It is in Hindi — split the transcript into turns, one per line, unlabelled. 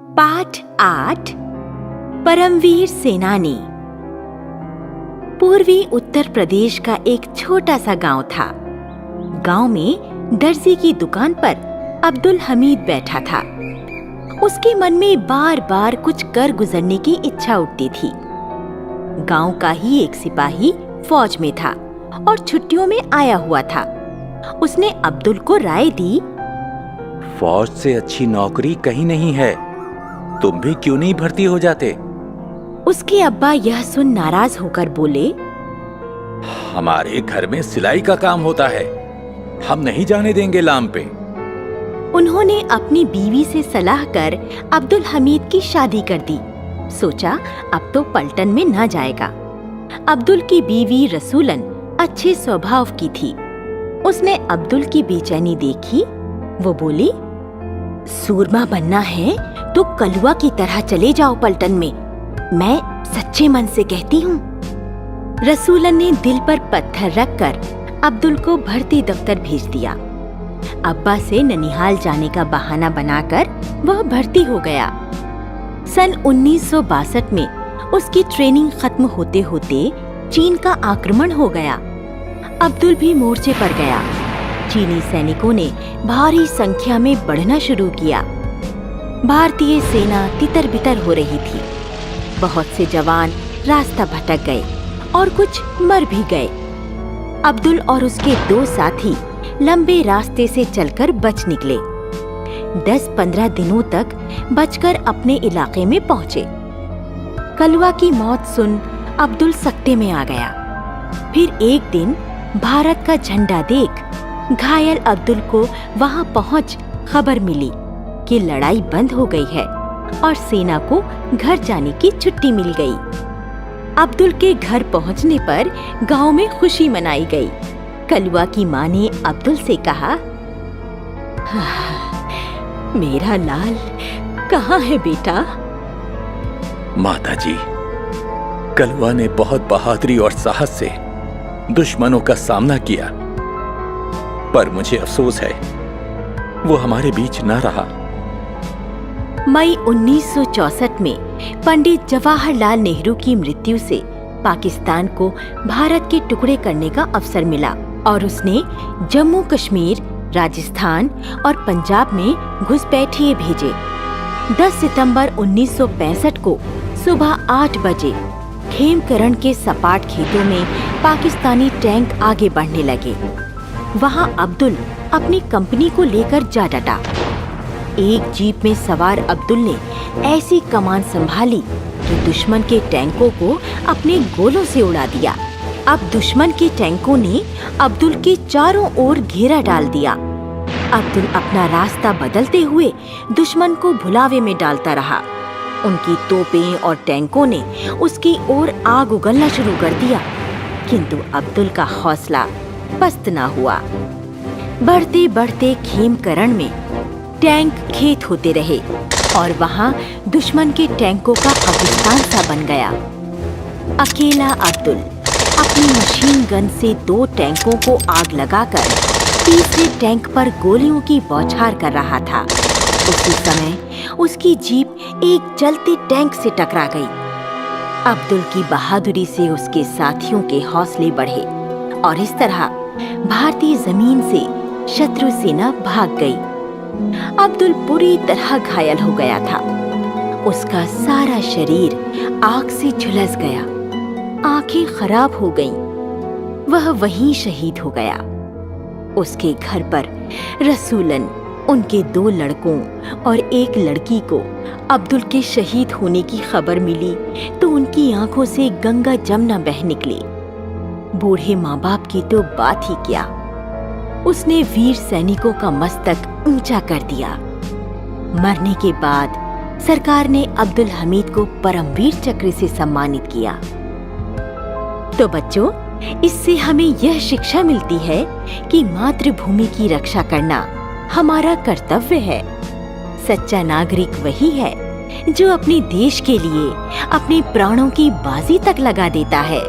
पाठ 8 परमवीर सेनानी। पूर्वी उत्तर प्रदेश का एक छोटा सा गांव था। गांव में दर्जी की दुकान पर अब्दुल हमीद बैठा था। उसके मन में बार बार कुछ कर गुजरने की इच्छा उठती थी। गांव का ही एक सिपाही फौज में था और छुट्टियों में आया हुआ था। उसने अब्दुल को राय दी,
फौज से अच्छी नौकरी कहीं नहीं है, तुम भी क्यों नहीं भर्ती हो जाते?
उसके अब्बा यह सुन नाराज होकर बोले,
हमारे घर में सिलाई का काम होता है, हम नहीं जाने देंगे लाम पे।
उन्होंने अपनी बीवी से सलाह कर अब्दुल हमीद की शादी कर दी। सोचा अब तो पलटन में ना जाएगा। अब्दुल की बीवी रसूलन अच्छे स्वभाव की थी। उसने अब्दुल की बेचैनी देखी। वो बोली, सूरमा बनना है तो कलुआ की तरह चले जाओ पलटन में, मैं सच्चे मन से कहती हूँ। रसूलन ने दिल पर पत्थर रखकर अब्दुल को भर्ती दफ्तर भेज दिया। अब्बा से ननिहाल जाने का बहाना बनाकर वह भर्ती हो गया। सन 1962 में उसकी ट्रेनिंग खत्म होते होते चीन का आक्रमण हो गया। अब्दुल भी मोर्चे पर गया। चीनी सैनिकों ने भारी संख्या में बढ़ना शुरू किया। भारतीय सेना तितर-बितर हो रही थी। बहुत से जवान रास्ता भटक गए और कुछ मर भी गए। अब्दुल और उसके 2 साथी लंबे रास्ते से चलकर बच निकले। 10-15 दिनों तक बचकर अपने इलाके में पहुंचे। कलुआ की मौत सुन अब्दुल सकते में आ गया। फिर एक दिन भारत का झंडा देख घायल अब्दुल को वहां पहुंच खबर मिली कि लड़ाई बंद हो गई है और सेना को घर जाने की छुट्टी मिल गई। अब्दुल के घर पहुंचने पर गांव में खुशी मनाई गई। कलुआ की मां ने अब्दुल से कहा, मेरा लाल कहाँ है बेटा?
माताजी, कलुआ ने बहुत बहादुरी और साहस से दुश्मनों का सामना किया, पर मुझे अफसोस है वो हमारे बीच न रहा।
मई 1964 में पंडित जवाहरलाल नेहरू की मृत्यु से पाकिस्तान को भारत के टुकड़े करने का अवसर मिला और उसने जम्मू कश्मीर, राजस्थान और पंजाब में घुसपैठिए भेजे। 10 सितंबर 1965 को सुबह 8 बजे खेमकरण के सपाट खेतों में पाकिस्तानी टैंक आगे बढ़ने लगे। वहां अब्दुल अपनी कंपनी को लेकर जा डटा। एक जीप में सवार अब्दुल ने ऐसी कमान संभाली कि दुश्मन के टैंकों को अपने गोलों से उड़ा दिया। अब दुश्मन के टैंकों ने अब्दुल के चारों ओर घेरा डाल दिया। अब्दुल अपना रास्ता बदलते हुए दुश्मन को भुलावे में डालता रहा। उनकी तोपें और टैंकों ने उसकी ओर आग उगलना शुरू कर दिया, किंतु अब्दुल का हौसला पस्त ना हुआ। बढ़ते बढ़ते खेमकरण में टैंक खेत होते रहे और वहां दुश्मन के टैंकों का कब्रिस्तान सा बन गया। अकेला अब्दुल अपनी मशीन गन से 2 टैंकों को आग लगाकर तीसरे टैंक पर गोलियों की बौछार कर रहा था। उसी समय उसकी जीप एक चलते टैंक से टकरा गई। अब्दुल की बहादुरी से उसके साथियों के हौसले बढ़े और इस तरह भारतीय जमीन से शत्रु सेना भाग गई। अब्दुल बुरी तरह घायल हो गया था। उसका सारा शरीर आग से झुलस गया, आंखें खराब हो गईं। वह वहीं शहीद हो गया। उसके घर पर रसूलन, उनके 2 लड़कों और एक लड़की को अब्दुल के शहीद होने की खबर मिली तो उनकी आंखों से गंगा जमुना बह निकली। बूढ़े माँ बाप की तो बात ही क्या। उसने वीर सैनिकों का मस्तक ऊंचा कर दिया। मरने के बाद सरकार ने अब्दुल हमीद को परमवीर चक्र से सम्मानित किया। तो बच्चों, इससे हमें यह शिक्षा मिलती है कि मातृभूमि की रक्षा करना हमारा कर्तव्य है। सच्चा नागरिक वही है जो अपने देश के लिए अपने प्राणों की बाजी तक लगा देता है।